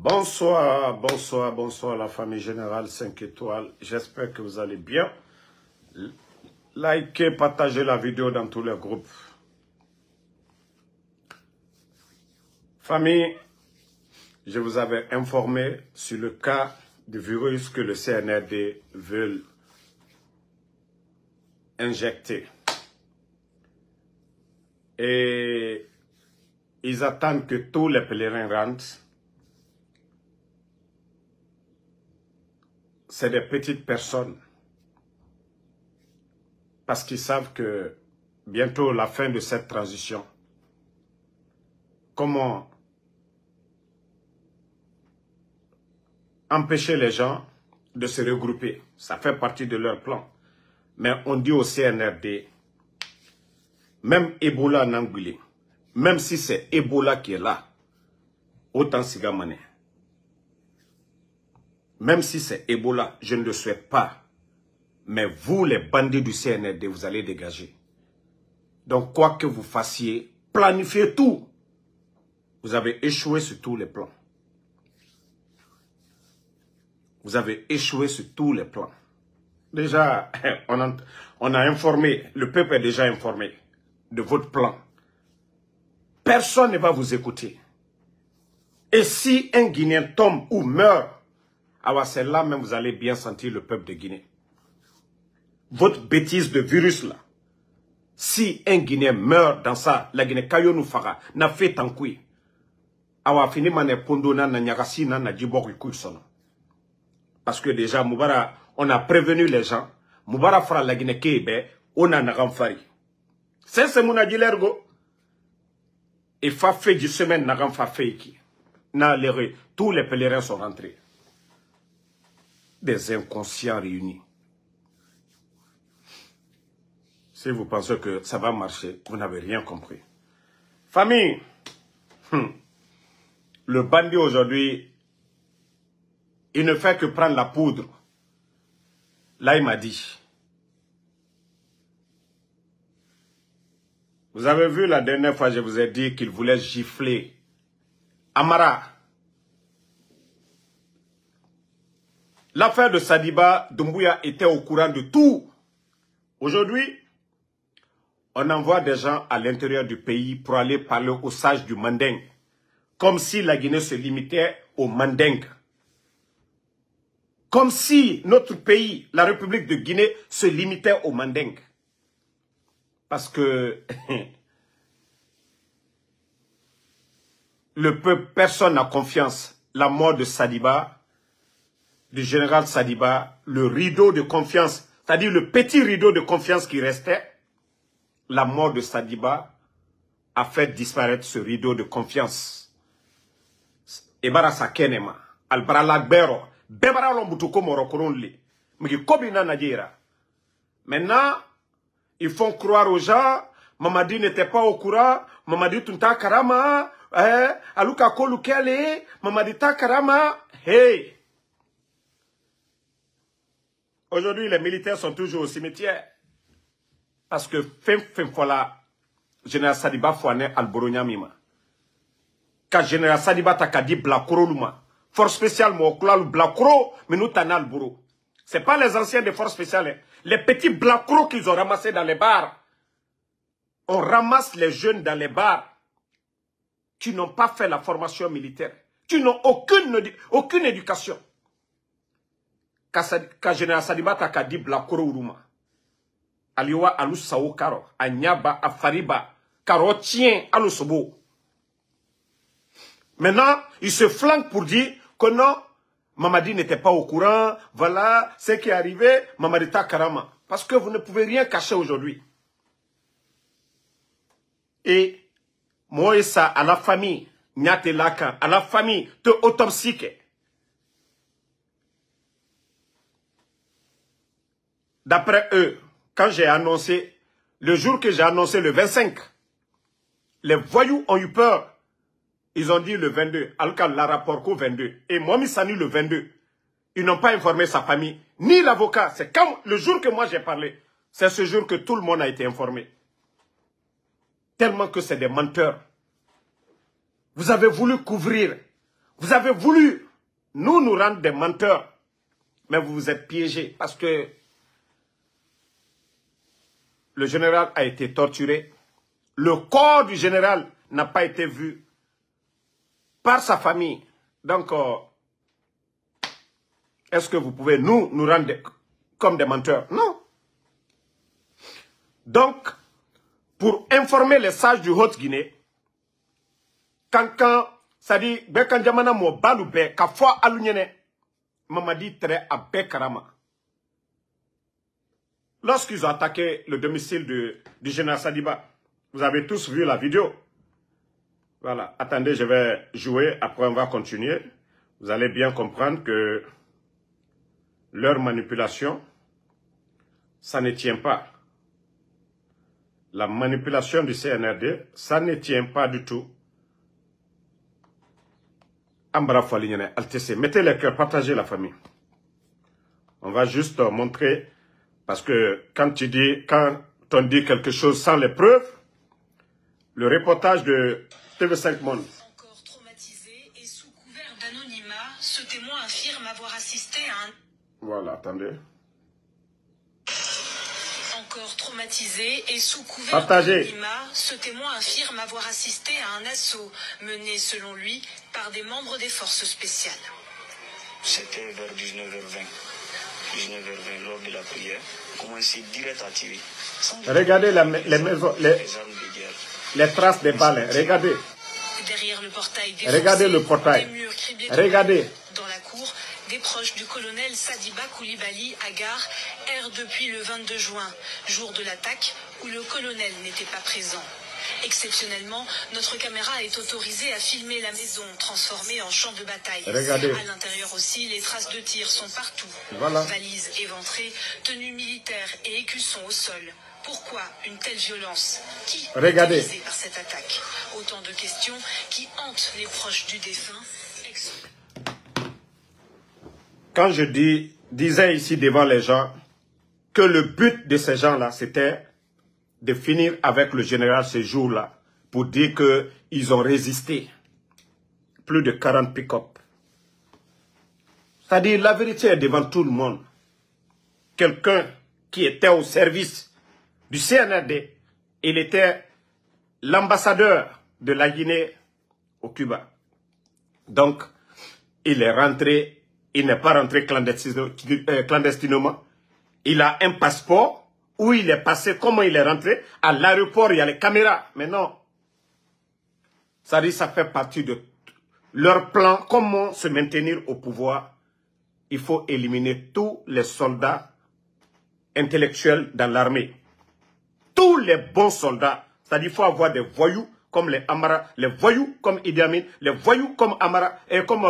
Bonsoir, bonsoir, bonsoir la famille générale 5 étoiles. J'espère que vous allez bien. Likez, partagez la vidéo dans tous les groupes. Famille, je vous avais informé sur le cas du virus que le CNRD veut injecter. Et ils attendent que tous les pèlerins rentrent. C'est des petites personnes. Parce qu'ils savent que bientôt la fin de cette transition. Comment empêcher les gens de se regrouper. Ça fait partie de leur plan. Mais on dit au CNRD, même Ebola en Angoulé, même si c'est Ebola qui est là, autant Sigamane. Même si c'est Ebola, je ne le souhaite pas. Mais vous, les bandits du CNRD, vous allez dégager. Donc, quoi que vous fassiez, planifiez tout. Vous avez échoué sur tous les plans. Vous avez échoué sur tous les plans. Déjà, on a informé, le peuple est déjà informé de votre plan. Personne ne va vous écouter. Et si un Guinéen tombe ou meurt, alors c'est là même vous allez bien sentir le peuple de Guinée. Votre bêtise de virus là. Si un Guinéen meurt dans ça, la Guinée kayo nous fera, n'a fait tant que awa fini mané pondona na nyagasi na djibok sono. Parce que déjà Moubara, on a prévenu les gens. Moubara fera la Guinée kebe, on a nagamfari. C'est mon adjilergo. Et fa fait du semaine nagamfa fait qui. Na les tous les pèlerins sont rentrés. Des inconscients réunis. Si vous pensez que ça va marcher, vous n'avez rien compris. Famille, le bandit aujourd'hui, il ne fait que prendre la poudre. Là, il m'a dit. Vous avez vu la dernière fois, je vous ai dit qu'il voulait gifler Amara. L'affaire de Sadiba Doumbouya était au courant de tout. Aujourd'hui, on envoie des gens à l'intérieur du pays pour aller parler aux sages du Manding. Comme si la Guinée se limitait au Manding. Comme si notre pays, la République de Guinée, se limitait au Manding. Parce que le peuple, personne n'a confiance. La mort de Sadiba, du général Sadiba, le rideau de confiance, c'est-à-dire le petit rideau de confiance qui restait, la mort de Sadiba a fait disparaître ce rideau de confiance. Ebara Sakenema, Albara Lagbero, Bebara Lombutuko Morokoronli, Mugikobina Nadira. Maintenant, ils font croire aux gens, Mamadi n'était pas au courant, Mamadi Tunta Karama, Aluka Kolukele, Mamadi Takarama, hey! Aujourd'hui, les militaires sont toujours au cimetière. Parce que voilà, Général Sadiba Fouane Alboronia Mima. Quand Général Sadiba Takadi Blakoro Luma. Force spéciale Mokla Blakoro, mais nous t'en Alboro. Ce n'est pas les anciens des forces spéciales. Les petits Blakoro qu'ils ont ramassés dans les bars. On ramasse les jeunes dans les bars qui n'ont pas fait la formation militaire. Qui n'ont aucune éducation. Quand Général Sadiba Takadi Blakoro Luma. Aliwa alu sao karo, anyaba, afariba, karo tien alu sobo. Maintenant, il se flanque pour dire que non, Mamadi n'était pas au courant, voilà, ce qui est arrivé, Mamadi Takarama. Parce que vous ne pouvez rien cacher aujourd'hui. Et, moi ça, à la famille, Nyate Lakan, à la famille, te autopsique. D'après eux, quand j'ai annoncé, le jour que j'ai annoncé le 25, les voyous ont eu peur. Ils ont dit le 22, Alka la rapport qu'au 22. Et Mohamed Sani le 22. Ils n'ont pas informé sa famille, ni l'avocat. C'est quand le jour que moi j'ai parlé. C'est ce jour que tout le monde a été informé. Tellement que c'est des menteurs. Vous avez voulu couvrir. Vous avez voulu nous rendre des menteurs, mais vous vous êtes piégés parce que le général a été torturé. Le corps du général n'a pas été vu par sa famille. Donc, est-ce que vous pouvez nous rendre comme des menteurs? Non. Donc, pour informer les sages du Haute-Guinée, quand ça dit, quand jamana mo balube, ka fwa alunyene, Mamadi tere a Bekarama. Lorsqu'ils ont attaqué le domicile du général Sadiba, vous avez tous vu la vidéo. Voilà, attendez, je vais jouer, après on va continuer. Vous allez bien comprendre que leur manipulation, ça ne tient pas. La manipulation du CNRD, ça ne tient pas du tout. Mettez les cœurs, partagez la famille. On va juste montrer, parce que quand on dit quelque chose sans les preuves, le reportage de TV5 Monde. Encore traumatisé et sous couvert d'anonymat, ce témoin affirme avoir assisté à un... Voilà, attendez. Encore traumatisé et sous couvert d'anonymat, ce témoin affirme avoir assisté à un assaut mené, selon lui, par des membres des forces spéciales. C'était vers 19h20. 19h20, lors de la prière, commencé direct à tirer. Regardez les maisons, les traces des balles. Regardez. Derrière le portail regardez le portail. Des murs criblés regardez. Dans la cour, des proches du colonel Sadiba Koulibaly Agar errent depuis le 22 juin, jour de l'attaque où le colonel n'était pas présent. Exceptionnellement, notre caméra est autorisée à filmer la maison transformée en champ de bataille. Regardez. À l'intérieur aussi, les traces de tir sont partout. Voilà. Valises éventrées, tenues militaires et écussons au sol. Pourquoi une telle violence? Qui est visé par cette attaque? Autant de questions qui hantent les proches du défunt. Quand je disais ici devant les gens que le but de ces gens-là, c'était de finir avec le général ce jour-là pour dire qu'ils ont résisté. Plus de 40 pick-up. C'est-à-dire, la vérité est devant tout le monde. Quelqu'un qui était au service du CNRD, il était l'ambassadeur de la Guinée au Cuba. Donc, il est rentré, il n'est pas rentré clandestinement. Il a un passeport. Où il est passé, comment il est rentré. À l'aéroport, il y a les caméras. Mais non. Ça dit, ça fait partie de leur plan. Comment se maintenir au pouvoir. Il faut éliminer tous les soldats intellectuels dans l'armée. Tous les bons soldats. C'est-à-dire, il faut avoir des voyous comme les Amara, les voyous comme Idi Amin, les voyous comme Amara, et comme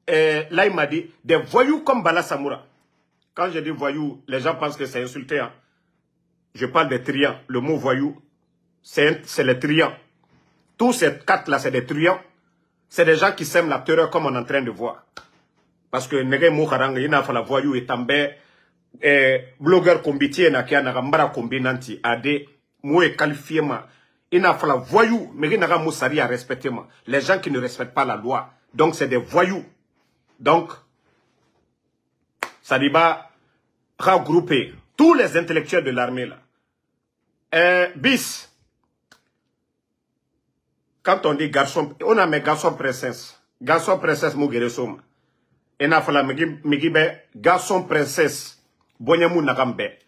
là il m'a dit, des voyous comme Bala Samoura. Quand je dis voyous, les gens pensent que c'est insulté. Hein. Je parle des triants. Le mot voyou, c'est les triants. Tous ces quatre-là, c'est des triants. C'est des gens qui sèment la terreur comme on est en train de voir. Parce que Nege Mouharang, il n'a pas la voyou et també, blogueur combitier, n'a qu'à n'agambara combinanti, a des mots qualifiés, il n'a pas la voyou, mais il n'a pas moussari à respecter, les gens qui ne respectent pas la loi. Donc, c'est des voyous. Donc, ça dit pas regrouper tous les intellectuels de l'armée, là. Bis, quand on dit garçon, on a mes garçons princesse. Garçon princesse Mougere Soma. Et na fala migibe garçon princesse. Bonyamu nagambe.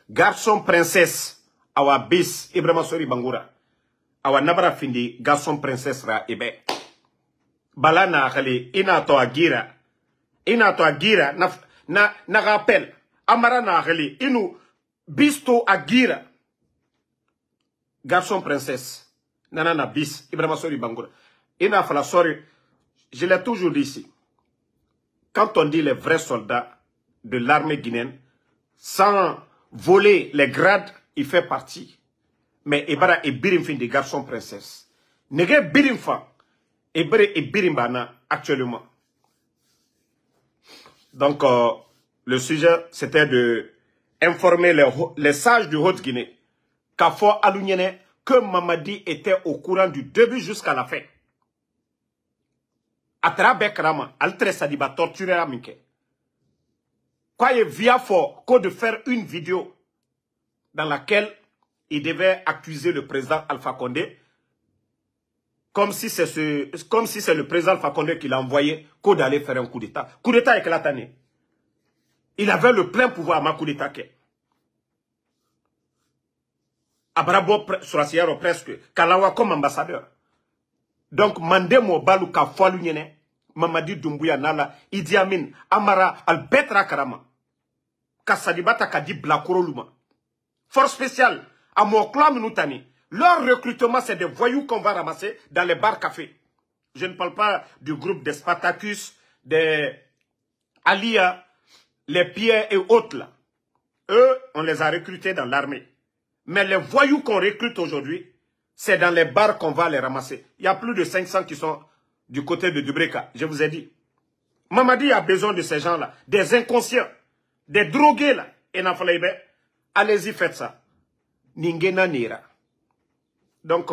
Garçon princesse. Awa bis Ibrahima Sori Bangura. Awa nabara findi garçon princesse ra ebe. Balana khali ina to agira. Ina to agira na rappel. Amara na khali inu bisto agira. Garçon princesse. Nanana bis. Ibrahima Sori Bangura. Ina fala Sori. Je l'ai toujours dit ici. Quand on dit les vrais soldats de l'armée guinéenne, sans voler les grades, il fait partie. Mais Ibara et Birimfin des garçons princesses. Nege Birimfa, Ibara et Birimbana actuellement. Donc, le sujet, c'était de informer les sages du Haute-Guinée qu'Afo Alunyene, que Mamadi était au courant du début jusqu'à la fin. Atrabe Krama, Altre Sadiba, torturé à Minke. Quoi, il vient fort que de faire une vidéo dans laquelle il devait accuser le président Alpha Condé, comme si c'est le président Alpha Condé qui l'a envoyé qu'au d'aller faire un coup d'État. Coup d'État éclatané. Il avait le plein pouvoir à ma coup d'État. Abrabo Surasiaro presque, Kalawa comme ambassadeur. Donc, Mandemo Balou Kafalu Nyene, Mamadi Doumbouya Nala, Idi Amin, Amara, Albetra Karama, Kassadibata Kadi Blakoro Luma. Force spéciale, à Mokla Minoutani. Leur recrutement, c'est des voyous qu'on va ramasser dans les bars cafés. Je ne parle pas du groupe des Spartacus, des Alia, les Pierres et autres là. Eux, on les a recrutés dans l'armée. Mais les voyous qu'on recrute aujourd'hui, c'est dans les bars qu'on va les ramasser. Il y a plus de 500 qui sont du côté de Dubreka, je vous ai dit. Mamadi a besoin de ces gens-là, des inconscients, des drogués là. Et allez-y, faites ça. Ningena Nira. Donc,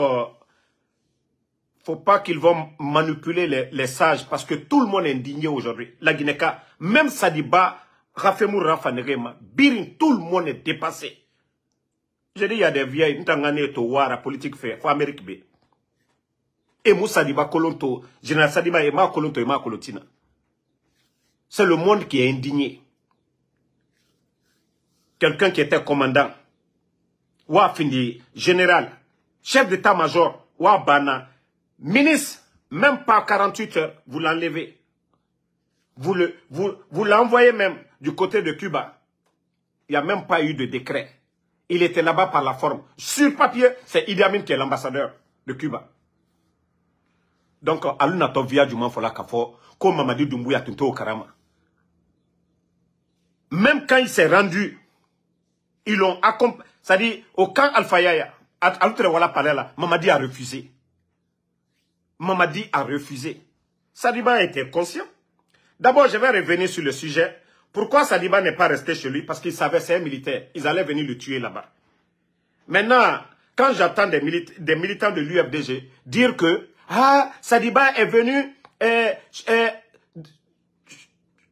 faut pas qu'ils vont manipuler les sages parce que tout le monde est indigné aujourd'hui. La Guinée-Ka, même Sadiba, Rafemou Rafanerema, Birin, tout le monde est dépassé. Je dis, il y a des vieilles, Ntangane Towara, politique fait, faut Amérique B. Et Moussa Sadiba Kolonto, Général Sadiba Ema Kolonto, Ema Kolotina. C'est le monde qui est indigné. Quelqu'un qui était commandant, Wafindi, général, chef d'état-major, Wabana, ministre, même pas 48 heures, vous l'enlevez. Vous l'envoyez même du côté de Cuba. Il n'y a même pas eu de décret. Il était là-bas par la forme. Sur papier, c'est Idi Amin qui est l'ambassadeur de Cuba. Donc, Aluna Tovia du Manfola Kafo, comme Mamadi Doumbouya Tunto Karama. Même quand il s'est rendu, ils l'ont accompagné. C'est-à-dire, au camp Alpha Yaya, Mamadi a refusé. Mamadi a refusé. Sadiba était conscient. D'abord, je vais revenir sur le sujet. Pourquoi Sadiba n'est pas resté chez lui? Parce qu'il savait c'est un militaire. Ils allaient venir le tuer là-bas. Maintenant, quand j'entends des militants de l'UFDG dire que Sadiba est venu,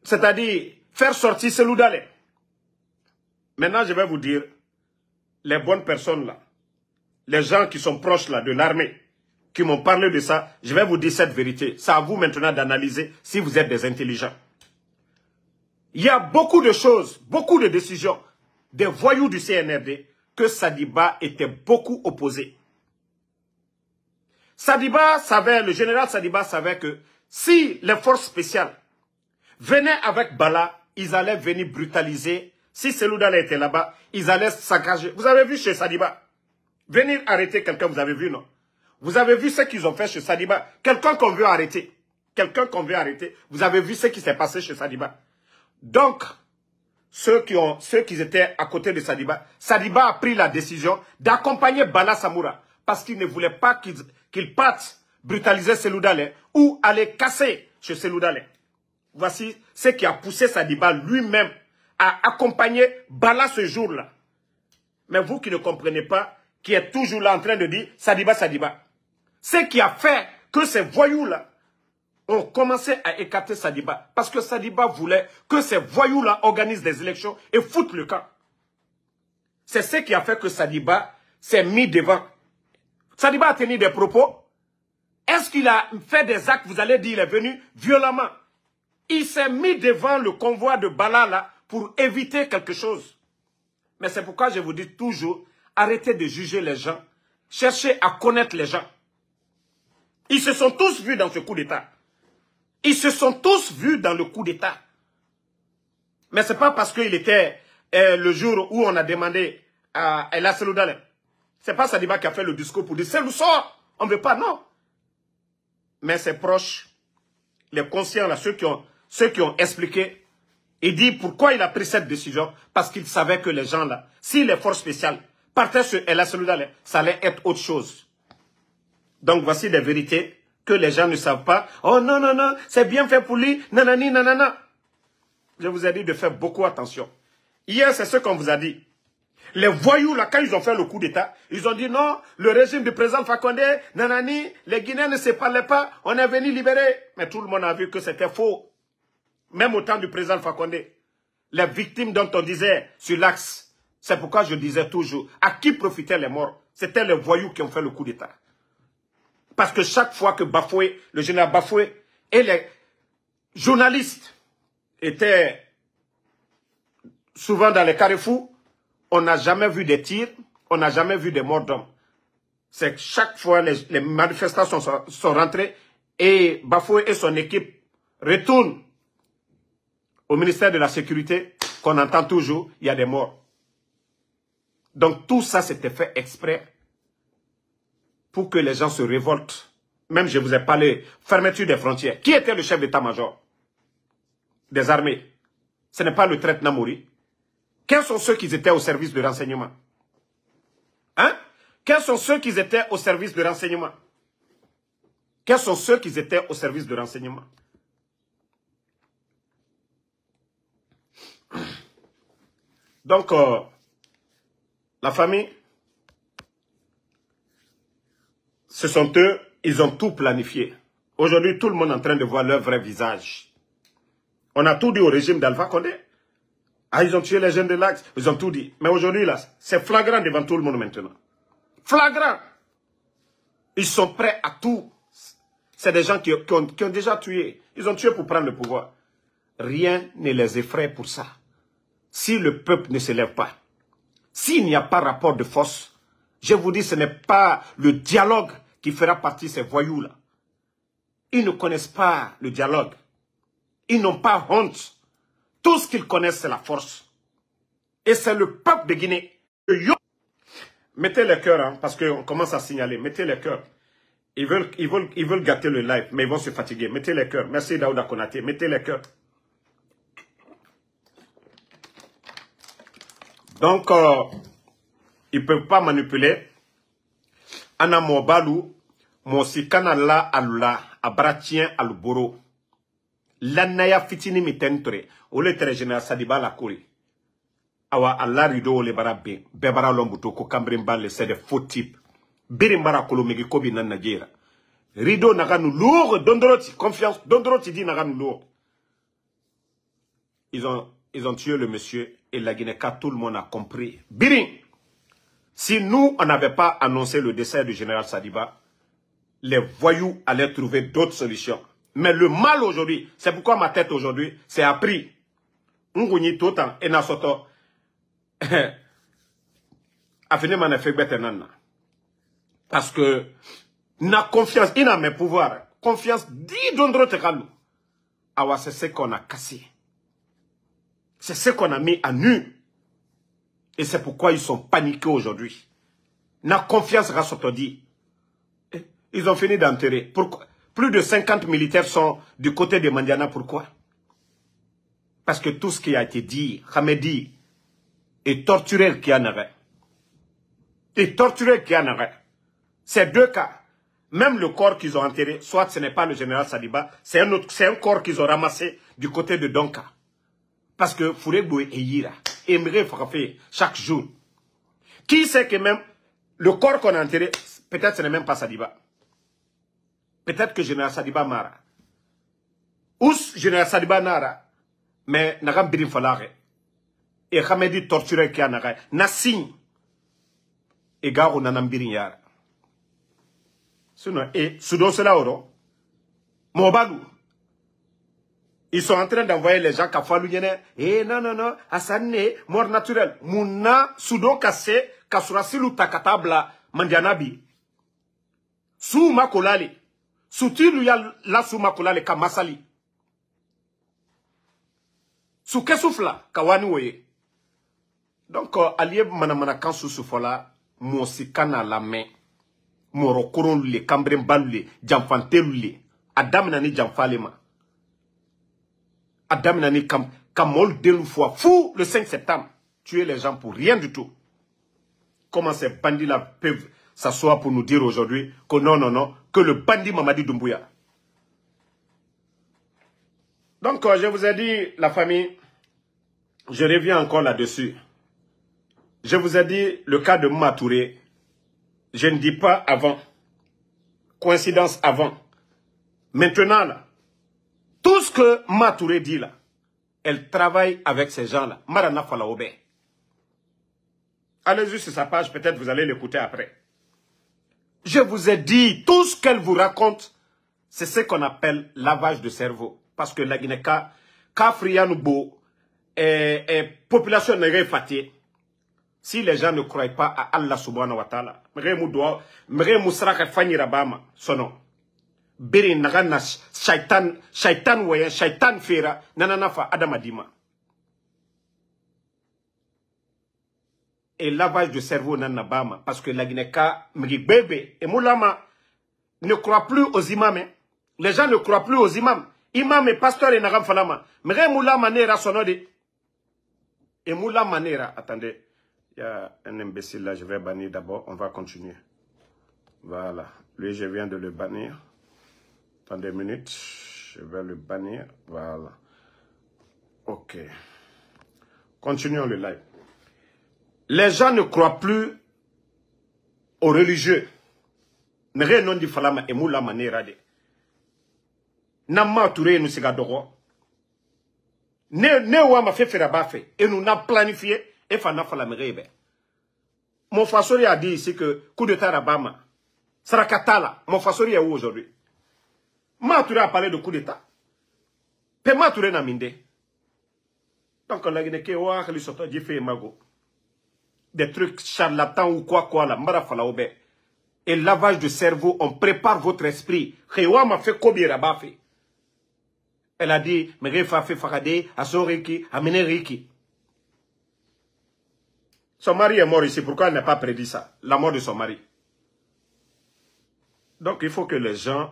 c'est-à-dire faire sortir Seloudalé. Maintenant, je vais vous dire, les bonnes personnes là, les gens qui sont proches là de l'armée, qui m'ont parlé de ça, je vais vous dire cette vérité. C'est à vous maintenant d'analyser si vous êtes des intelligents. Il y a beaucoup de choses, beaucoup de décisions des voyous du CNRD que Sadiba était beaucoup opposé. Sadiba savait, le général Sadiba savait que si les forces spéciales venaient avec Bala, ils allaient venir brutaliser. Si Seloudalé était là-bas, ils allaient saccager. Vous avez vu chez Sadiba, venir arrêter quelqu'un, vous avez vu, non? Vous avez vu ce qu'ils ont fait chez Sadiba. Quelqu'un qu'on veut arrêter. Quelqu'un qu'on veut arrêter. Vous avez vu ce qui s'est passé chez Sadiba. Donc, ceux qui étaient à côté de Sadiba, Sadiba a pris la décision d'accompagner Bala Samoura parce qu'il ne voulait pas qu'il parte brutaliser Seloudalé ou aller casser chez Seloudalé. Voici ce qui a poussé Sadiba lui-même à accompagner Bala ce jour-là. Mais vous qui ne comprenez pas, qui êtes toujours là en train de dire Sadiba, Sadiba. Ce qui a fait que ces voyous-là ont commencé à écarter Sadiba. Parce que Sadiba voulait que ces voyous-là organisent des élections et foutent le camp. C'est ce qui a fait que Sadiba s'est mis devant. Sadiba a tenu des propos. Est-ce qu'il a fait des actes, vous allez dire, il est venu violemment. Il s'est mis devant le convoi de Bala là pour éviter quelque chose. Mais c'est pourquoi je vous dis toujours, arrêtez de juger les gens. Cherchez à connaître les gens. Ils se sont tous vus dans ce coup d'État. Ils se sont tous vus dans le coup d'État. Mais ce n'est pas parce qu'il était le jour où on a demandé à Ella Seloudalé. Ce n'est pas Sadiba qui a fait le discours pour dire c'est le sort. On ne veut pas, non. Mais ses proches, les conscients, là, ceux qui ont expliqué, il dit pourquoi il a pris cette décision. Parce qu'il savait que les gens là, si les forces spéciales partaient sur Ella Seloudalé, ça allait être autre chose. Donc voici des vérités que les gens ne savent pas. Oh non, non, non, c'est bien fait pour lui, nanani, nanana. Je vous ai dit de faire beaucoup attention. Hier, c'est ce qu'on vous a dit. Les voyous, là, quand ils ont fait le coup d'État, ils ont dit non, le régime du président Alpha Condé, nanani, les Guinéens ne se parlaient pas, on est venu libérer. Mais tout le monde a vu que c'était faux. Même au temps du président Alpha Condé. Les victimes dont on disait sur l'axe, c'est pourquoi je disais toujours, à qui profitaient les morts? C'était les voyous qui ont fait le coup d'État. Parce que chaque fois que Bafoué, le général Bafoué et les journalistes étaient souvent dans les carrefours, on n'a jamais vu des tirs, on n'a jamais vu des morts d'hommes. C'est que chaque fois les manifestants sont rentrés et Bafoué et son équipe retournent au ministère de la Sécurité, qu'on entend toujours, il y a des morts. Donc tout ça c'était fait exprès pour que les gens se révoltent. Même je vous ai parlé, fermeture des frontières. Qui était le chef d'état-major des armées? Ce n'est pas le traître Namouri. Quels sont ceux qui étaient au service de renseignement? Hein? Quels sont ceux qui étaient au service de renseignement? Quels sont ceux qui étaient au service de renseignement? Donc, la famille, ce sont eux, ils ont tout planifié. Aujourd'hui, tout le monde est en train de voir leur vrai visage. On a tout dit au régime d'Alpha Condé. Ah, ils ont tué les jeunes de l'Axe, ils ont tout dit. Mais aujourd'hui, là, c'est flagrant devant tout le monde maintenant. Flagrant. Ils sont prêts à tout. C'est des gens qui ont déjà tué. Ils ont tué pour prendre le pouvoir. Rien ne les effraie pour ça. Si le peuple ne se lève pas, s'il n'y a pas rapport de force, je vous dis, ce n'est pas le dialogue qui fera partie de ces voyous-là. Ils ne connaissent pas le dialogue. Ils n'ont pas honte. Tout ce qu'ils connaissent, c'est la force. Et c'est le peuple de Guinée. Mettez les cœurs, hein, parce qu'on commence à signaler. Mettez les cœurs. Ils veulent gâter le live, mais ils vont se fatiguer. Mettez les cœurs. Merci Daouda Konaté. Mettez les cœurs. Donc, ils ne peuvent pas manipuler. Ana Mobalou, Mosi Kanala Alula, Abratien Aluboro. L'annaya fitini mitentore, ou le très général Sadiba la Kouri. Awa Allah rido le barabe, bebara lombuto ko kambrimba c'est des faux types. Birimbara kolomegi kobi nan Nigeria. Rido naganu lourd, dondroti, confiance, dondroti dit naganu lourd. Ils ont tué le monsieur et la Guinée-Ka, tout le monde a compris. Birin, si nous, on n'avait pas annoncé le décès du général Sadiba, les voyous allaient trouver d'autres solutions. Mais le mal aujourd'hui, c'est pourquoi ma tête aujourd'hui, c'est appris. Nguni totan, et nasoto, afine manafek nana. Parce que, na confiance, il a mes pouvoirs, confiance, dit d'ondro te kalou. Awa, c'est ce qu'on a cassé. C'est ce qu'on a mis à nu. Et c'est pourquoi ils sont paniqués aujourd'hui. Na confiance, Rassotodi. Ils ont fini d'enterrer. Pourquoi? Plus de 50 militaires sont du côté de Mandiana. Pourquoi? Parce que tout ce qui a été dit, Hamedi, est torturé qui en avait. Et torturé qui en avait. Ces deux cas, même le corps qu'ils ont enterré, soit ce n'est pas le général Sadiba, c'est un corps qu'ils ont ramassé du côté de Donka. Parce que Foureboué et Yira aimeraient frapper chaque jour. Qui sait que même le corps qu'on a enterré, peut-être ce n'est même pas Sadiba. Peut-être que général Sadiba Mara. Ou général Sadiba Nara. Mais Nagam Birim Falare. Et Hamedi torturé qui a Nara. Nassim. Et Garo Nanam Birin Yara. Sinon, et Soudo cela oro. Mobalou. Ils sont en train d'envoyer les gens Kafalou Yene. Eh non, non, non. Asane, mort naturelle. Mouna, Soudo Kassé, Kasurasilu Takatabla, Mandianabi. Sou Makolali. Soutilu ya la Soumakola le Kamasali. Souke soufla, Kawani woye. Donc, allié manamana kansu soufola, Mosikana la main, Morokoron le, Kambrembalu le, Jamfantelu le, Adam nani Jamfalema. Adam nani Kamol Deloufwa, fou le 5 septembre, tuer les gens pour rien du tout. Comment ces bandits-là peuvent s'asseoir pour nous dire aujourd'hui que non, non, non, que le bandit Mamadi Doumbouya. Donc, je vous ai dit, la famille, je reviens encore là-dessus. Je vous ai dit le cas de Matouré. Je ne dis pas avant. Coïncidence avant. Maintenant, là, tout ce que Matouré dit là, elle travaille avec ces gens-là. Marana Falaobe. Allez-y sur sa page, peut-être vous allez l'écouter après. Je vous ai dit, tout ce qu'elle vous raconte, c'est ce qu'on appelle lavage de cerveau. Parce que la Guinée, Kafrianoubo, population n'est fatiguée. Si les gens ne croient pas à Allah subhanahu wa ta'ala, Mremou Sraka Fanny Rabama, son nom. Biri Nagana, Shaitan Wayan, Shaitan Fera, Nananafa Adamadima. Et lavage de cerveau Nanabama, parce que la Guinée-Ka, Mribebe et Moulama ne croient plus aux imams. Les gens ne croient plus aux imams. Imam et pasteur et Nagam Falama. Mremou Manera sonode. Et Moula Manera, attendez. Il y a un imbécile là, je vais bannir d'abord, on va continuer. Voilà, lui je viens de le bannir. Attendez une minute, je vais le bannir, voilà. Ok. Continuons le live. Les gens ne croient plus aux religieux. Nere non di falama emula manera de. Namma Touré nous sigadoro. Ne wa ma fait faire bafe et nous n'a planifié. Et Fana Falamrebe. Mon Fasori a dit ici que coup d'état Rabama. Sarakatala. Mon Fasori est où aujourd'hui? Matouré a parlé de coup d'état. Pe Matouré n'a minde. Donc on a dit que mago. Des trucs charlatans ou quoi là. Mbara Falaobe. Et lavage de cerveau, on prépare votre esprit. Rewa m'a fait kobi rabafe. Elle a dit, Mrefa fait Faradé, Asoriki, Ameneriki. Son mari est mort ici. Pourquoi elle n'a pas prédit ça? La mort de son mari. Donc il faut que les gens...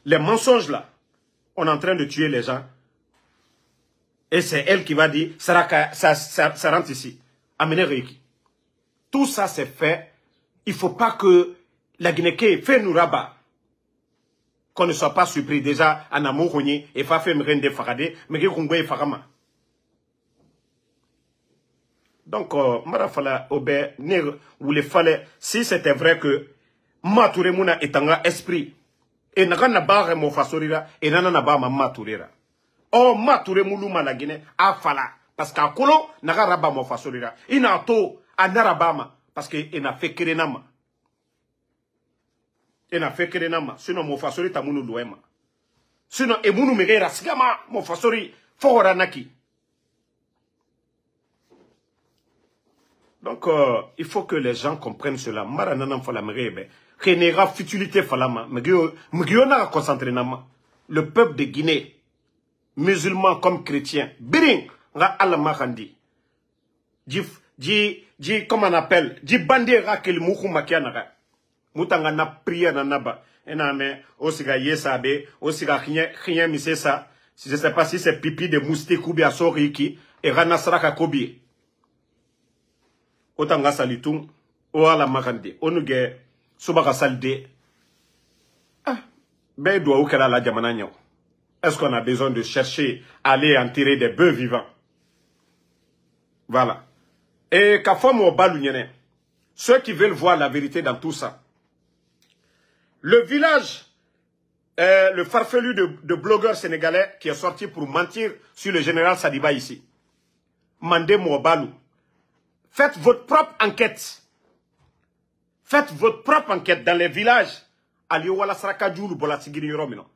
Les mensonges là, on est en train de tuer les gens. Et c'est elle qui va dire, ça rentre ici. Amenez Reiki. Tout ça c'est fait. Il ne faut pas que la Guinée fait nous rabat. Qu'on ne soit pas surpris déjà en amour et fa fait mrende faradé mais que farama. Donc marafala obé ne ou le fallait si c'était vrai que Matouré Mouna est un esprit et n'a barre mon fasorira et nana ba ma Matourera. Oh Matouré Moulouma la Guinée a fala parce qu'à Kolo n'a raba mon fasorira. Il a to à Narabama parce qu'il n'a fait kerenama. Il n'a fait kerenama sinon mon fasori tamunu loema. Sinon emunu megera sigama mon fasori foranaki. Donc il faut que les gens comprennent cela. Maranana fala merebe. Kenera futilité falama. Mugyo na concentré nama. Le peuple de Guinée, musulmans comme chrétiens, biring nga Allah khandi. Comment on appelle? Ji bandera kel muku makiana. Moutanga na prière na naba. Ename, osiga yesabe, osiga rien misesa. Si je sais pas si c'est pipi de moustique ou bien soriki, et rana saraka kobi. Otanga salitung, oala makande, onuge, subaka salde. Ah, ben doit ou kala la diamanagno. Est-ce qu'on a besoin de chercher à aller en tirer des bœufs vivants? Voilà. Et qu'à forme au balunyene, ceux qui veulent voir la vérité dans tout ça, le village, le farfelu de blogueurs sénégalais qui est sorti pour mentir sur le général Sadiba ici. Mandé Mouabalou. Faites votre propre enquête. Faites votre propre enquête dans les villages. Aliouala Sarakadjoulou Bolatigiri Romino.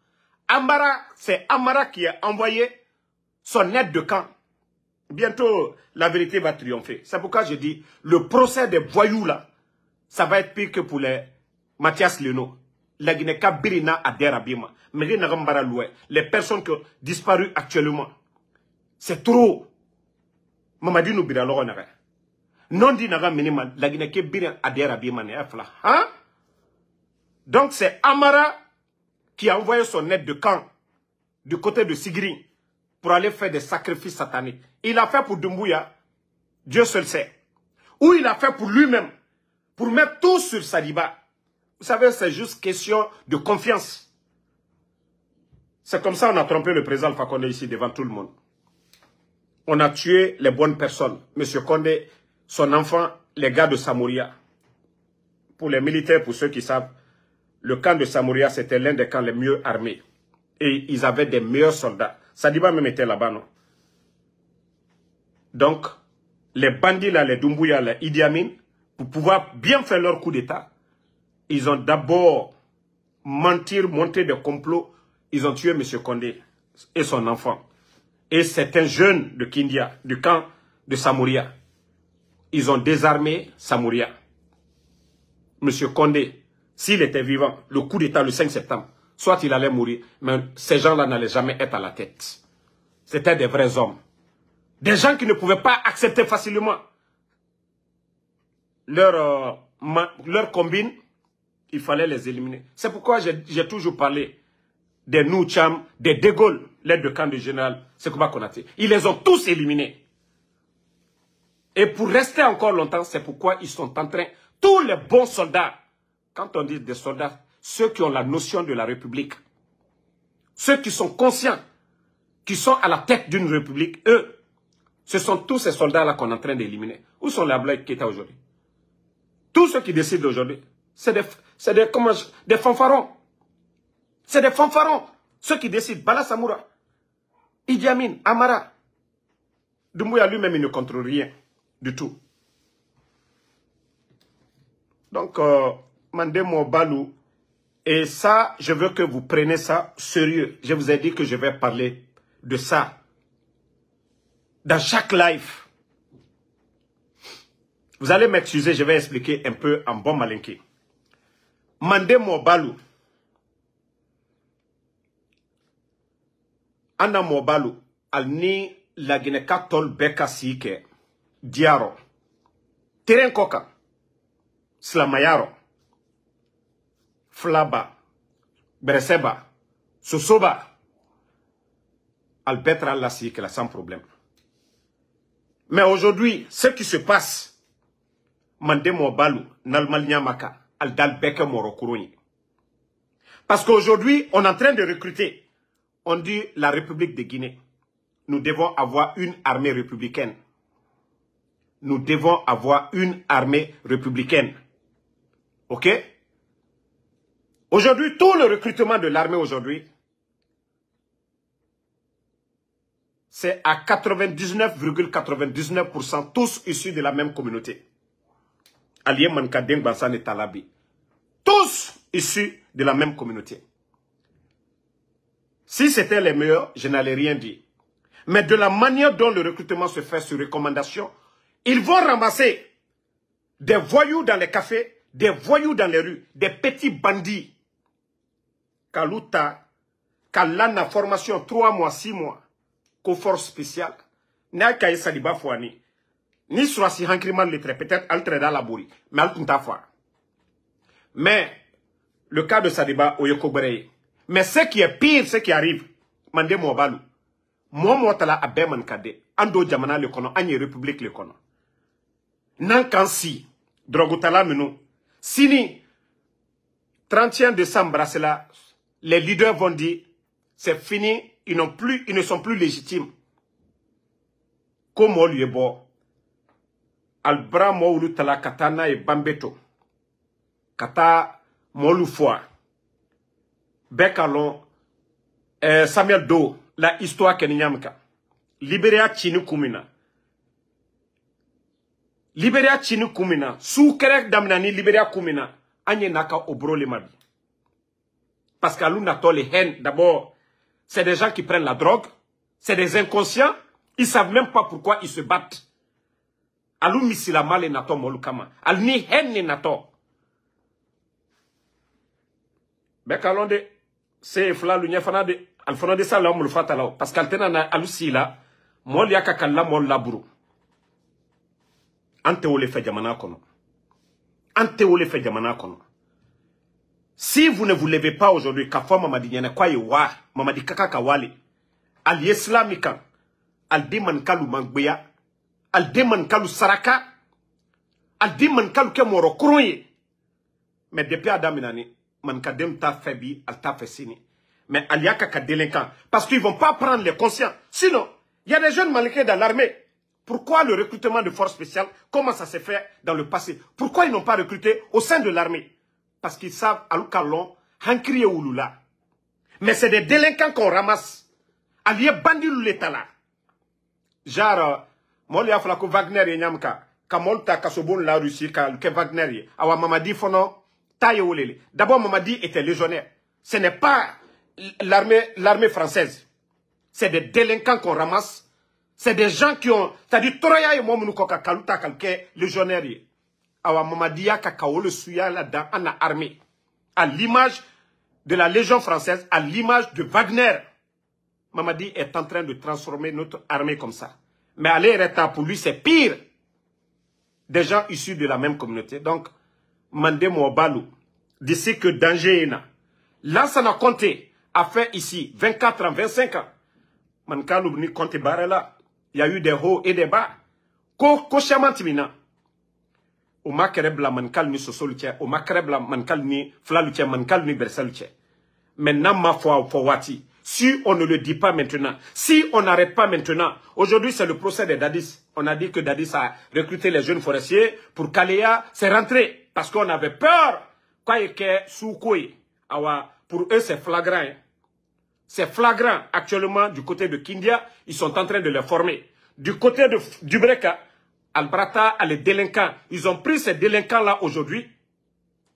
Amara, c'est Amara qui a envoyé son aide de camp. Bientôt, la vérité va triompher. C'est pourquoi je dis, le procès des voyous là, ça va être pire que pour les Mathias Leno. La Guinée Birina à Derabima. Les personnes qui ont disparu actuellement. C'est trop. Mamadi nous bira l'oronere. Non dit naga minima. La Guinée Birina à Derabima. Hein? Donc c'est Amara qui a envoyé son aide de camp du côté de Sigiri pour aller faire des sacrifices sataniques. Il a fait pour Doumbouya. Dieu seul sait. Ou il a fait pour lui-même. Pour mettre tout sur Sadiba. Vous savez, c'est juste question de confiance. C'est comme ça qu'on a trompé le président Alpha Condé ici devant tout le monde. On a tué les bonnes personnes. Monsieur Condé, son enfant, les gars de Samouria. Pour les militaires, pour ceux qui savent, le camp de Samouria, c'était l'un des camps les mieux armés. Et ils avaient des meilleurs soldats. Sadiba même était là-bas, non? Donc, les bandits là, les Doumbouya, les Idi Amin, pour pouvoir bien faire leur coup d'État, ils ont d'abord menti, monté des complots. Ils ont tué M. Condé et son enfant. Et certains jeunes de Kindia, du camp de Samouria. Ils ont désarmé Samouria. M. Condé, s'il était vivant, le coup d'État le 5 septembre, soit il allait mourir, mais ces gens-là n'allaient jamais être à la tête. C'était des vrais hommes. Des gens qui ne pouvaient pas accepter facilement leur combine, il fallait les éliminer. C'est pourquoi j'ai toujours parlé des Noucham, des De Gaulle, l'aide de camp du général Sekouba Konaté. Ils les ont tous éliminés. Et pour rester encore longtemps, c'est pourquoi ils sont en train, tous les bons soldats, quand on dit des soldats, ceux qui ont la notion de la République, ceux qui sont conscients, qui sont à la tête d'une République, eux, ce sont tous ces soldats-là qu'on est en train d'éliminer. Où sont les Ablaï Keïta aujourd'hui? Tous ceux qui décident aujourd'hui, c'est des fanfarons. C'est des fanfarons. Ceux qui décident, Bala Samoura, Idi Amin, Amara. Doumbouya lui-même, il ne contrôle rien du tout. Donc, Mandemo Balou, et ça, je veux que vous preniez ça sérieux. Je vous ai dit que je vais parler de ça dans chaque live. Vous allez m'excuser, je vais expliquer un peu en bon malinqué. Mandemo Balou. Anna Mobalu, alni la Guinée Katol Beka Sike, Diaro, Terrain Koka, Slamayaro, Flaba, Bereseba, Sosoba, Albetra la Sike, là, sans problème. Mais aujourd'hui, ce qui se passe, Mandé Mobalu, Nalmaliamaka, Aldal Beka Morokuroni. Parce qu'aujourd'hui, on est en train de recruter. On dit la République de Guinée. Nous devons avoir une armée républicaine. Nous devons avoir une armée républicaine. OK? Aujourd'hui, tout le recrutement de l'armée aujourd'hui, c'est à 99,99% tous issus de la même communauté. Allié Mankadeng Bansan et Talabi. Tous issus de la même communauté. Si c'était les meilleurs, je n'allais rien dire. Mais de la manière dont le recrutement se fait sur recommandation, ils vont ramasser des voyous dans les cafés, des voyous dans les rues, des petits bandits. Kaluta, Kalana formation 3 mois, 6 mois, qu'au force spéciale, n'a qu'à Saliba Fouani, ni soit si hancriman lettre, peut-être altre dans la bourri, mais altunta fois. Mais, le cas de Sadiba Oyokobreye, mais ce qui est pire, ce qui arrive, Mandé Mobalu, moi tala abe mankade, ando jamana le kono, anye république le kono. Nankansi, drogutala menu, sini, 31 décembre, c'est là, les leaders vont dire, c'est fini, ils ne sont plus légitimes. Comme on lui est bon, Albra Moulu tala katana et Bambeto, kata Moulu foi. Bekalon, Samuel Do, la histoire kenyamka. Libéria Chinu Kumina. Libéria Chinu Kumina. Sous Kerek Damnani, Libéria Kumina. Anye Naka Obro le Mabi. Parce qu'à l'ounato les haines, d'abord, c'est des gens qui prennent la drogue. C'est des inconscients. Ils savent même pas pourquoi ils se battent. Alou Misilama le Nato Molukama. Al ni haine ne Nato. Bekalon de. C'est fla lunya fana de alfana de ça là on le fait là parce qu'altena na alusi là mol yaka kala mol laburu ante wole fe jamana kono ante wole fe jamana kono. Si vous ne vous levez pas aujourd'hui ka forma madinyana kwa yewa mamadi kaka kawali al islamika al diman kalu mangbeya al diman kalu saraka al diman kalu ke moro kroye mais depuis adaminani man kadem ta febi al ta fesini Mais Aliaka ka délinquant. Parce qu'ils ne vont pas prendre les conscients. Sinon, il y a des jeunes maliens dans l'armée. Pourquoi le recrutement de forces spéciales, comment ça s'est fait dans le passé? Pourquoi ils n'ont pas recruté au sein de l'armée? Parce qu'ils savent, Aloukalon, Hankri et Ouloula. Mais c'est des délinquants qu'on ramasse. Allié bandi l'État là. Genre, moi, il y a fallu que Wagner et Nyamka, Kamolta, Kasobon, la Russie, que Wagner, Awa Mamadi Fono, Taye Olele. D'abord, Mamadi était légionnaire. Ce n'est pas l'armée française. C'est des délinquants qu'on ramasse. C'est des gens qui ont, c'est-à-dire, Troya et Momunoukoka, Kaluta, Kalke, légionnaire. Awa Mamadia, Kakao, le Suya, là-dedans, en armée. À l'image de la Légion française, à l'image de Wagner. Mamadi est en train de transformer notre armée comme ça. Mais aller retard pour lui, c'est pire. Des gens issus de la même communauté. Donc, Mandé Mobalou, d'ici que danger est là. Lansana Conté a fait ici 24 ans, 25 ans. Mankalou ni Conté Barela. Il y a eu des hauts et des bas. Ko chamantimina. Au Makerebla Mankal ni Sosolutia. Au Makerebla Mankal ni Flalutia, Mankal ni Bersalutia. Maintenant, ma foi, Fawati. Si on ne le dit pas maintenant, si on n'arrête pas maintenant, aujourd'hui c'est le procès de Dadis. On a dit que Dadis a recruté les jeunes forestiers pour Kalea, c'est rentré. Parce qu'on avait peur. Pour eux c'est flagrant. C'est flagrant actuellement du côté de Kindia, ils sont en train de les former. Du côté de Dubreka, Albrata, les délinquants, ils ont pris ces délinquants-là aujourd'hui.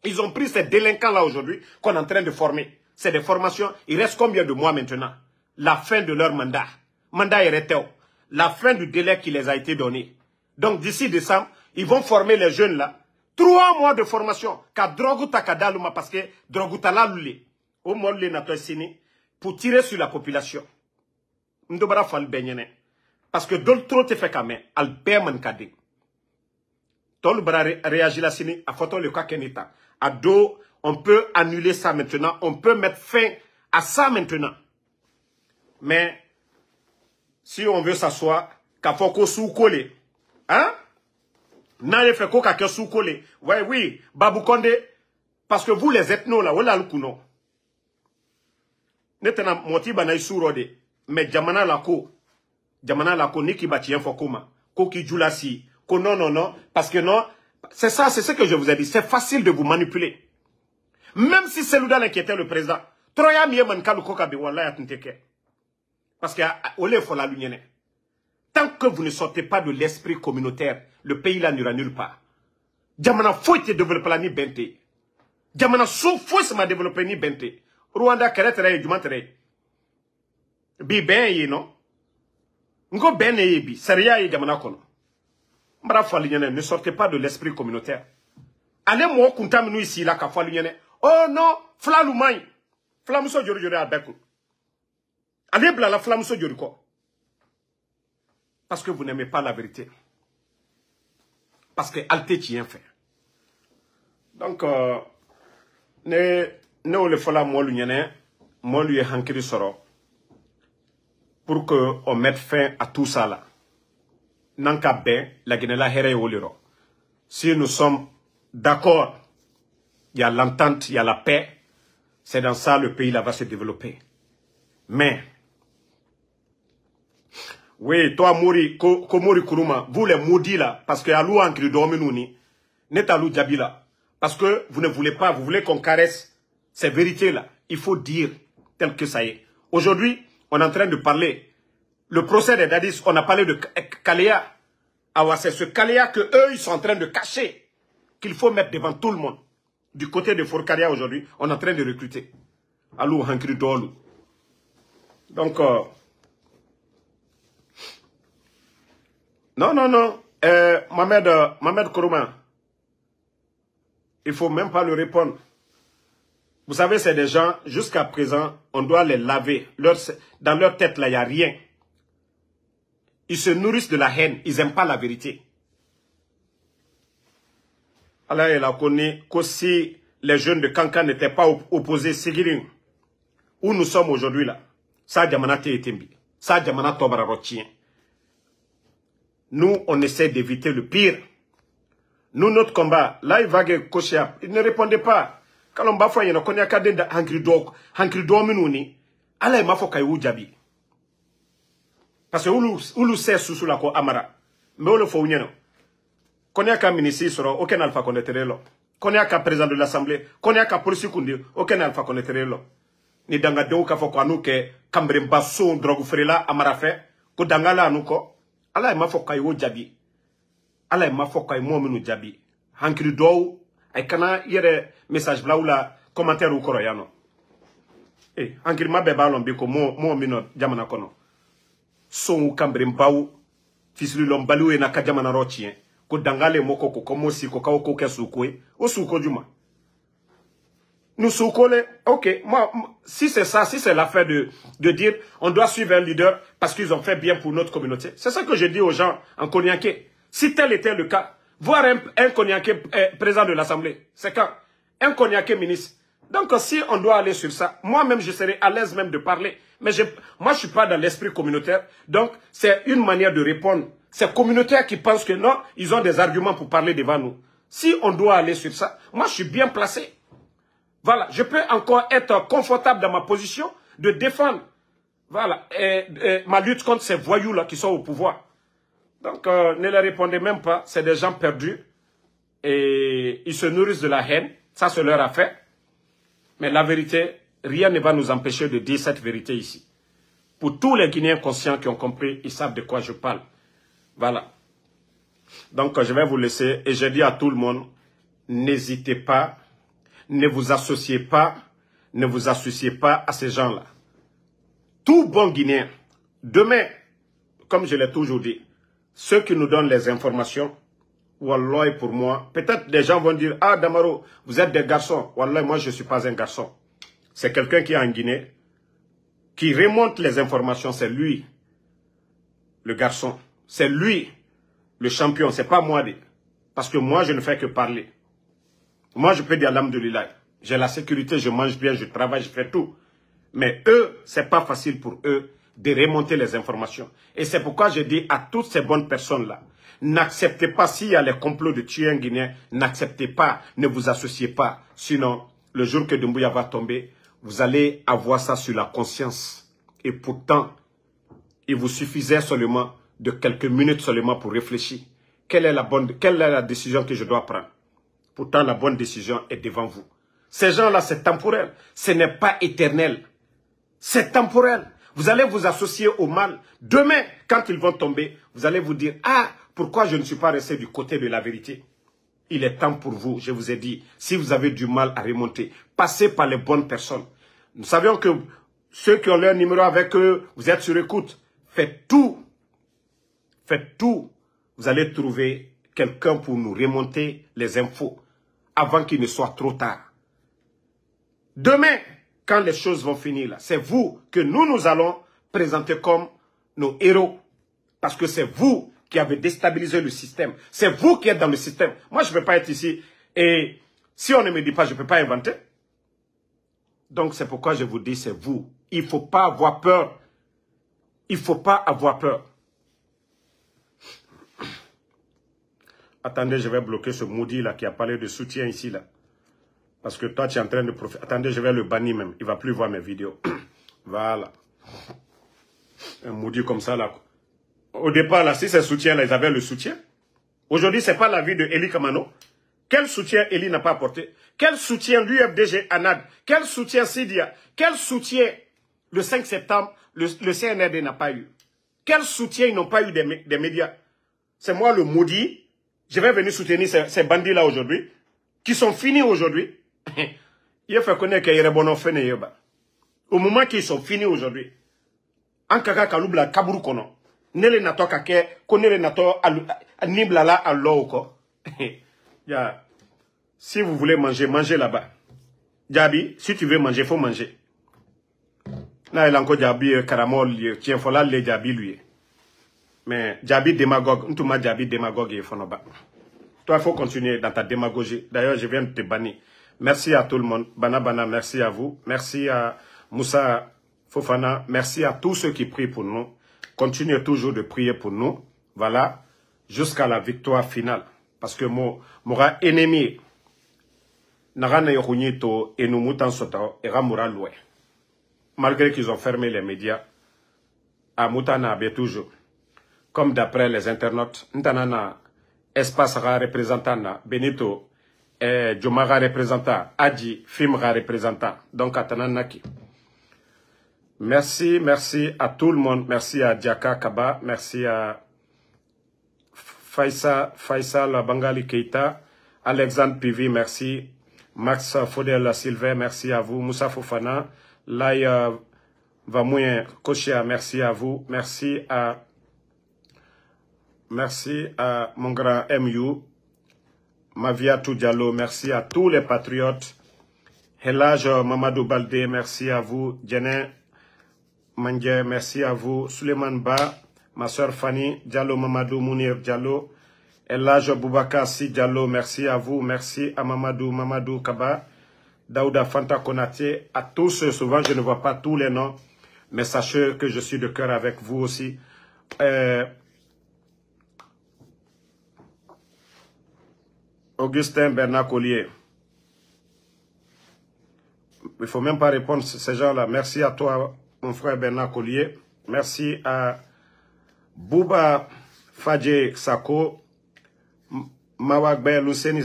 Ils ont pris ces délinquants-là aujourd'hui qu'on est en train de former. C'est des formations. Il reste combien de mois maintenant? La fin de leur mandat. Mandat est réteo. La fin du délai qui les a été donné. Donc d'ici décembre, ils vont former les jeunes là. 3 mois de formation. Car Droguta Kadaluma, parce que Droguta la lulé. Au moins les natosini. Pour tirer sur la population. Ndobara fal benyene. Parce que d'autres te fait kamen. Al beman kade. Tol bara réagit la sini. A photo le kakenita. A do. On peut annuler ça maintenant. On peut mettre fin à ça maintenant. Mais, si on veut s'asseoir, qu'il faut qu'on sous-colle. Hein? N'a fait qu'on sous-colle. Oui, Babou Condé. Parce que vous, les ethnos, là, voilà le kouno. Netena moti bana isurode. Mais jamana lako. Jamana lako niki batien fokoma. Ko ki djoulasi. Ko non. Parce que non. C'est ça, c'est ce que je vous ai dit. C'est facile de vous manipuler. Même si c'est Louda qui était le président. Troya miye mankalu kokabe wallah yatinteke. Parce que olé faut la lunyene. Tant que vous ne sortez pas de l'esprit communautaire, le pays là n'ira nulle part. Jamana faut te développer la ni bente. Jamana faut se ma développer ni bente. Rwanda keretere du mantere. Bi ben yi non. Ngo ben yi bi. Sériya yi jamana kono. Mbara faut lunyene. Ne sortez pas de l'esprit communautaire. Allez moi kuntaminu ici là ka faut lunyene. Oh non, Flaloumaï. Flamousso Djori à Bekou. Allez, la Flamousso Djori quoi. Parce que vous n'aimez pas la vérité. Parce que Alte tient fait. Donc, ne le fala moi l'union, moi lui hankiri soro. Pour qu'on mette fin à tout ça là. Nanka ben, la guinela here oliro. Si nous sommes d'accord. Il y a l'entente, il y a la paix. C'est dans ça le pays là va se développer. Mais, oui, toi, Mori, Komori Kuruma, vous les maudits là, parce que Alou Ankri Dominouni, n'est Alou Djabila. Parce que vous ne voulez pas, vous voulez qu'on caresse ces vérités là. Il faut dire tel que ça est. Aujourd'hui, on est en train de parler. Le procès des Dadis, on a parlé de Kalea. Ah, c'est ce Kalea que eux, ils sont en train de cacher. Qu'il faut mettre devant tout le monde. Du côté de Forcaria aujourd'hui, on est en train de recruter. Alou Hankri Dolu. Donc, non. Mohamed Kourouma, il ne faut même pas le répondre. Vous savez, c'est des gens, jusqu'à présent, on doit les laver. Dans leur tête, là, il n'y a rien. Ils se nourrissent de la haine. Ils n'aiment pas la vérité. Allah il a connu que si les jeunes de Kankan n'étaient pas opposés, Sigiring, où nous sommes aujourd'hui là, ça Djamana Téetembi, ça Djamana Tobara Rotien. Nous, on essaie d'éviter le pire. Nous, notre combat, là, il va il ne répondait pas. Quand on bafouille, il y a un Hankri Dominouni, ala e mafo kay wu jabi parce que ulu se susu la ko amara mais on le faut nyeno konya ka ministre soro aucun alpha connaître lo konya ka président de l'assemblée konya ka police kundi aucun alpha connaître lo ni danga de ka fo ko anu ke kambre basso drogue frela amara fe ko dangala anu ko ala e mafo kay wu jabi ala e mafo kay mominu jabi hankiri dow ay kana yere message bla wala commentaire ou koroyano hankiri mabe balon bi ko mo mino jamana kono son kambre mbaw fisili lombalu e na ka jamana rochien ko dangale moko ko komo si ko kawo ko kesukwe o suko juma nous soukole ok moi si c'est ça si c'est l'affaire de dire on doit suivre un leader parce qu'ils ont fait bien pour notre communauté c'est ça que je dis aux gens en Konyaké si tel était le cas voir un Konyaké président de l'Assemblée c'est quand un Konyaké ministre donc si on doit aller sur ça moi-même je serais à l'aise même de parler mais moi je suis pas dans l'esprit communautaire donc c'est une manière de répondre c'est communautaire qui pensent que non ils ont des arguments pour parler devant nous si on doit aller sur ça moi je suis bien placé voilà je peux encore être confortable dans ma position de défendre voilà ma lutte contre ces voyous là qui sont au pouvoir donc ne les répondez même pas c'est des gens perdus et ils se nourrissent de la haine ça c'est leur affaire mais la vérité rien ne va nous empêcher de dire cette vérité ici pour tous les Guinéens conscients qui ont compris ils savent de quoi je parle voilà donc je vais vous laisser et je dis à tout le monde n'hésitez pas ne vous associez pas à ces gens-là tout bon Guinéen demain comme je l'ai toujours dit ceux qui nous donnent les informations Wallah, pour moi, peut-être des gens vont dire, ah Damaro, vous êtes des garçons. Wallah, moi je ne suis pas un garçon. C'est quelqu'un qui est en Guinée, qui remonte les informations, c'est lui, le garçon. C'est lui, le champion, c'est pas moi. Parce que moi, je ne fais que parler. Moi, je peux dire alhamdoulilah. J'ai la sécurité, je mange bien, je travaille, je fais tout. Mais eux, c'est pas facile pour eux de remonter les informations. Et c'est pourquoi je dis à toutes ces bonnes personnes-là, n'acceptez pas, s'il y a les complots de tuer un Guinéen, n'acceptez pas, ne vous associez pas. Sinon, le jour que Doumbouya va tomber, vous allez avoir ça sur la conscience. Et pourtant, il vous suffisait seulement de quelques minutes seulement pour réfléchir. Quelle est la décision que je dois prendre? Pourtant, la bonne décision est devant vous. Ces gens-là, c'est temporel. Ce n'est pas éternel. C'est temporel. Vous allez vous associer au mal. Demain, quand ils vont tomber, vous allez vous dire, ah, pourquoi je ne suis pas resté du côté de la vérité? Il est temps pour vous, je vous ai dit, si vous avez du mal à remonter, passez par les bonnes personnes. Nous savions que ceux qui ont leur numéro avec eux, vous êtes sur écoute. Faites tout. Faites tout. Vous allez trouver quelqu'un pour nous remonter les infos avant qu'il ne soit trop tard. Demain, quand les choses vont finir là, c'est vous que nous allons présenter comme nos héros. Parce que c'est vous qui avez déstabilisé le système. C'est vous qui êtes dans le système. Moi, je ne peux pas être ici. Et si on ne me dit pas, je ne peux pas inventer. Donc, c'est pourquoi je vous dis, c'est vous. Il ne faut pas avoir peur. Il ne faut pas avoir peur. Attendez, je vais bloquer ce maudit là qui a parlé de soutien ici là. Parce que toi, tu es en train de profiter. Attendez, je vais le bannir même. Il ne va plus voir mes vidéos. Voilà. Un maudit comme ça là. Au départ, là, si c'est soutien, là, ils avaient le soutien. Aujourd'hui, ce n'est pas la vie de Eli Kamano. Quel soutien Eli n'a pas apporté? Quel soutien l'UFDG Anad? Quel soutien Sidia? Quel soutien le 5 septembre le CNRD n'a pas eu? Quel soutien ils n'ont pas eu des médias? C'est moi le maudit. Je vais venir soutenir ces bandits-là aujourd'hui, qui sont finis aujourd'hui. Il faut connaître qu'il y a des bons faits. Au moment qu'ils sont finis aujourd'hui, en kaka kalubla kaburu kono. Nele nato kake, konele nato niblala allo ko. Si vous voulez manger, mangez là-bas. Djabi, si tu veux manger, il faut manger. Là, il a encore Djabi, Karamol, tiens, faut là, les Djabi, lui. Mais Djabi démagogue, Ntouma Djabi démagogue, il faut pas. Toi, il faut continuer dans ta démagogie. D'ailleurs, je viens de te bannir. Merci à tout le monde. Bana Bana, merci à vous. Merci à Moussa Fofana. Merci à tous ceux qui prient pour nous. Continuez toujours de prier pour nous. Voilà. Jusqu'à la victoire finale. Parce que mon ennemi, Narana Yorunito et nous moutan sota, et Ramura loué. malgré qu'ils ont fermé les médias, à Moutana, toujours. Comme d'après les internautes, Ntanana, espace représentant, Benito, Djomara représentant, Adji, Fimra représentant, donc à Tananaki. Merci, merci à tout le monde, merci à Diaka Kaba, merci à Faisal Bangali Keita, Alexandre Pivi, merci, Max Fodel Sylvain, merci à vous, Moussa Fofana, Laïa Vamouyen Koshia, merci à vous, merci à mon grand MU, Maviatou Diallo, merci à tous les patriotes, Helaj Mamadou Baldé, merci à vous, Djené Mandje, merci à vous, Suleiman Ba, ma soeur Fanny, Diallo Mamadou Mounir Diallo, Elaj Boubaka Si Diallo, merci à vous, merci à Mamadou Kaba, Daouda Fanta Konaté, à tous ceux, souvent je ne vois pas tous les noms, mais sachez que je suis de cœur avec vous aussi. Augustin Bernard Collier. Il ne faut même pas répondre à ces gens-là. Merci à toi, mon frère Bernard Collier. Merci à Bouba Fadje Sako, Mawagbe Luseni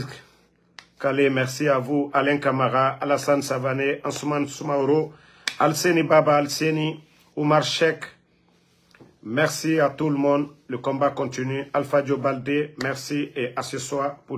Kale, merci à vous, Alain Kamara, Alassane Savané, Ansouman Soumaoro, Alseni Baba Alseni, Oumar Chek. Merci à tout le monde. Le combat continue. Alpha Dio Baldé, merci et à ce soir pour